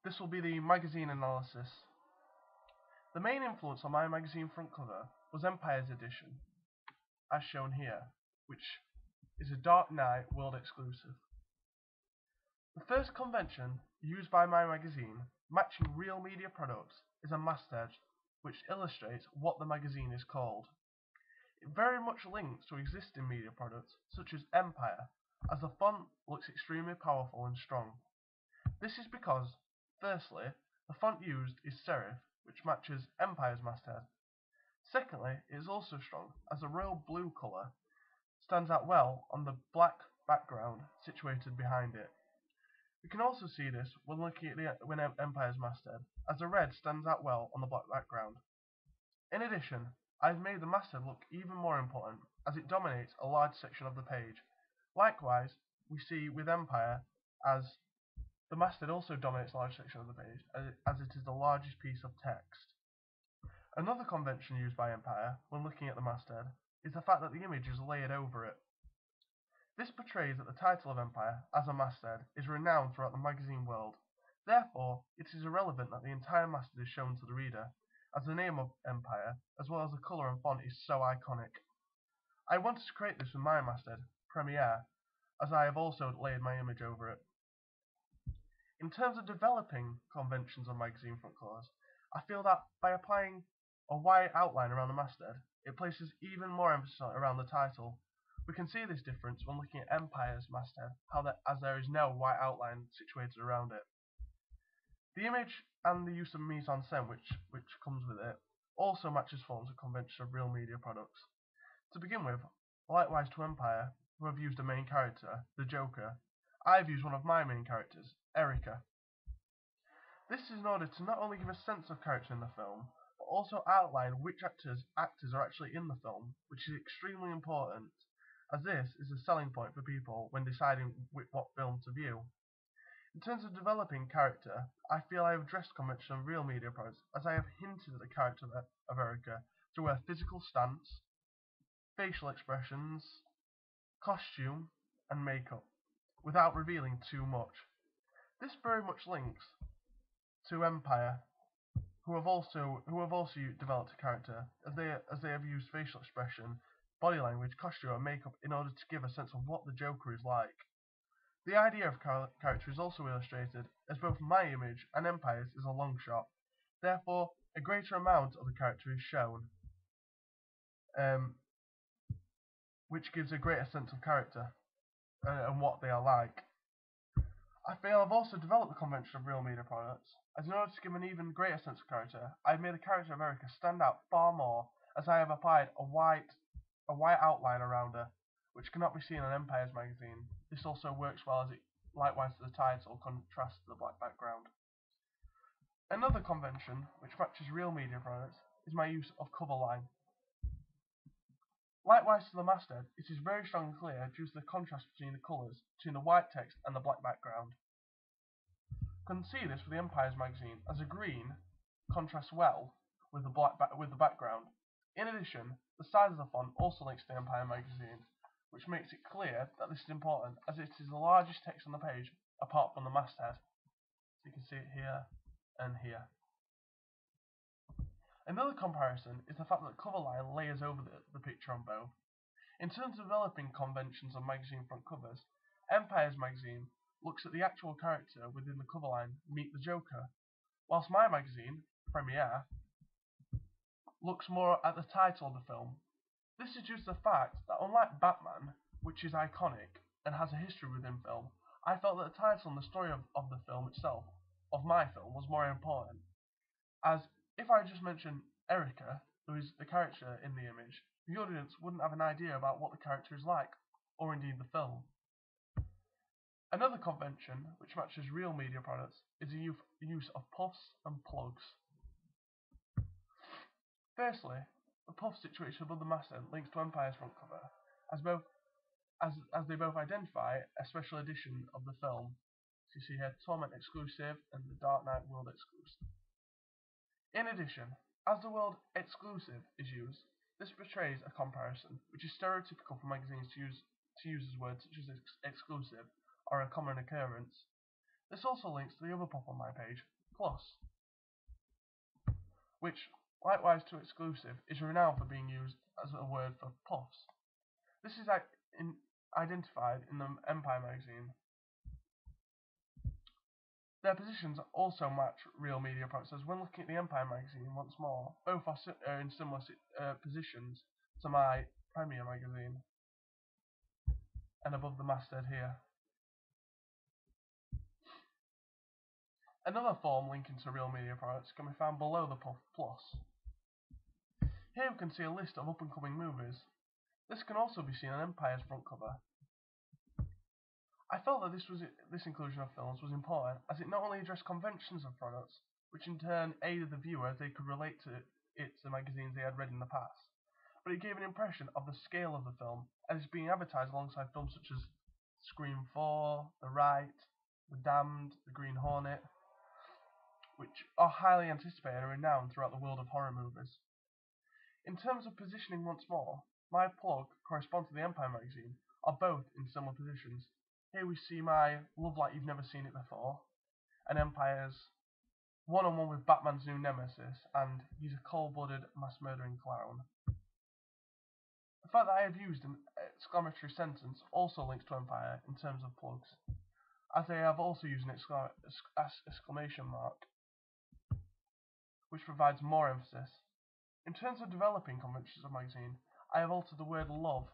This will be the magazine analysis. The main influence on my magazine front cover was Empire's edition, as shown here, which is a Dark Knight World exclusive. The first convention used by my magazine, matching real media products, is a masthead which illustrates what the magazine is called. It very much links to existing media products such as Empire, as the font looks extremely powerful and strong. This is because, firstly, the font used is serif, which matches Empire's masthead. Secondly, it is also strong, as the royal blue colour stands out well on the black background situated behind it. We can also see this when looking at Empire's masthead, as the red stands out well on the black background. In addition, I've made the masthead look even more important, as it dominates a large section of the page. Likewise, we see with Empire, as the masthead also dominates a large section of the page, as it is the largest piece of text. Another convention used by Empire, when looking at the masthead, is the fact that the image is layered over it. This portrays that the title of Empire, as a masthead, is renowned throughout the magazine world. Therefore, it is irrelevant that the entire masthead is shown to the reader, as the name of Empire, as well as the colour and font, is so iconic. I wanted to create this with my masthead, Premiere, as I have also layered my image over it. In terms of developing conventions on magazine front covers, I feel that by applying a white outline around the masthead, it places even more emphasis around the title. We can see this difference when looking at Empire's masthead, as there is no white outline situated around it. The image and the use of mise-en-scène which comes with it also matches forms and conventions of real media products. To begin with, likewise to Empire, who have used a main character, the Joker, I've used one of my main characters, Erica. This is in order to not only give a sense of character in the film, but also outline which actors are actually in the film, which is extremely important, as this is a selling point for people when deciding what film to view. In terms of developing character, I feel I have addressed conventional real media products, as I have hinted at the character of Erica through her physical stance, facial expressions, costume, and makeup, without revealing too much. This very much links to Empire, who have also developed a character, as they have used facial expression, body language, costume, and makeup in order to give a sense of what the Joker is like. The idea of character is also illustrated, as both my image and Empire's is a long shot. Therefore, a greater amount of the character is shown, which gives a greater sense of character and what they are like. I feel I've also developed the convention of real media products, as in order to give an even greater sense of character, I've made the character of Erica stand out far more, as I have applied a white outline around her, which cannot be seen on Empire's magazine. This also works well, as it likewise to the title contrasts to the black background. Another convention, which matches real media products, is my use of cover line. Likewise to the masthead, it is very strong and clear due to the contrast between the colours, between the white text and the black background. You can see this with the Empire's magazine, as the green contrasts well with the background. In addition, the size of the font also links to the Empire magazine, which makes it clear that this is important, as it is the largest text on the page apart from the masthead. So you can see it here and here. Another comparison is the fact that the cover line layers over the picture on both. In terms of developing conventions on magazine front covers, Empire's magazine looks at the actual character within the cover line, Meet the Joker, whilst my magazine, Premiere, looks more at the title of the film. This is due to the fact that unlike Batman, which is iconic and has a history within film, I felt that the title and the story of the film itself, of my film, was more important, as if I just mentioned Erica, who is the character in the image, the audience wouldn't have an idea about what the character is like, or indeed the film. Another convention, which matches real media products, is the use of puffs and plugs. Firstly, the puff situation above the masthead links to Empire's front cover, as they both identify a special edition of the film. So you see here Torment exclusive and the Dark Knight World exclusive. In addition, as the World exclusive is used, this portrays a comparison, which is stereotypical for magazines to use as words such as exclusive are a common occurrence. This also links to the other pop on my page, Plus, which, likewise to exclusive, is renowned for being used as a word for puffs. This is identified in the Empire magazine. Their positions also match Real Media products, as when looking at the Empire magazine once more, both are in similar positions to my Premier magazine, and above the masthead here. Another form linking to Real Media products can be found below the Puff Plus. Here we can see a list of up-and-coming movies. This can also be seen on Empire's front cover. I felt that this inclusion of films was important, as it not only addressed conventions of products, which in turn aided the viewer as they could relate to it to magazines they had read in the past, but it gave an impression of the scale of the film as it's being advertised alongside films such as Scream 4, The Right, The Damned, The Green Hornet, which are highly anticipated and renowned throughout the world of horror movies. In terms of positioning once more, my plug corresponds to the Empire magazine, are both in similar positions. Here we see my Love Like You've Never Seen It Before, and Empire's one-on-one with Batman's new nemesis, and he's a cold-blooded mass-murdering clown. The fact that I have used an exclamatory sentence also links to Empire in terms of plugs, as they have also used an exclamation mark, which provides more emphasis. In terms of developing conventions of magazine, I have altered the word love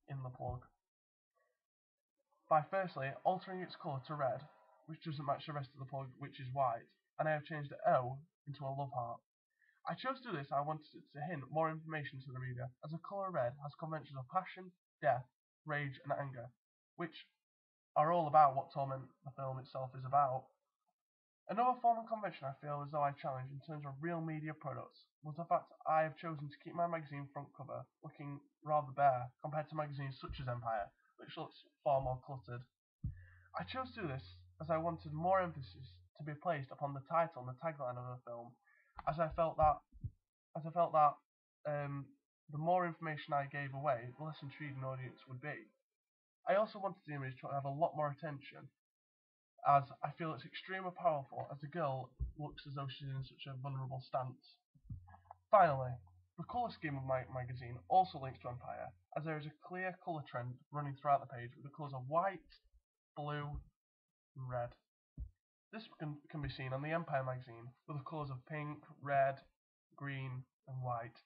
in the plug by firstly altering its colour to red, which doesn't match the rest of the plug, which is white, and I have changed the O into a love heart. I chose to do this. I wanted it to hint more information to the reader, as the colour red has conventions of passion, death, rage, and anger, which are all about what Torment the film itself is about. Another form of convention I feel as though I challenged in terms of Real Media products was the fact I have chosen to keep my magazine front cover looking rather bare compared to magazines such as Empire, which looks far more cluttered. I chose to do this as I wanted more emphasis to be placed upon the title and the tagline of the film, as I felt that the more information I gave away, the less intrigued an audience would be. I also wanted the image to have a lot more attention, as I feel it's extremely powerful as the girl looks as though she's in such a vulnerable stance. Finally, the colour scheme of my magazine also links to Empire, as there is a clear colour trend running throughout the page with the colours of white, blue, and red. This can be seen on the Empire magazine with the colours of pink, red, green, and white.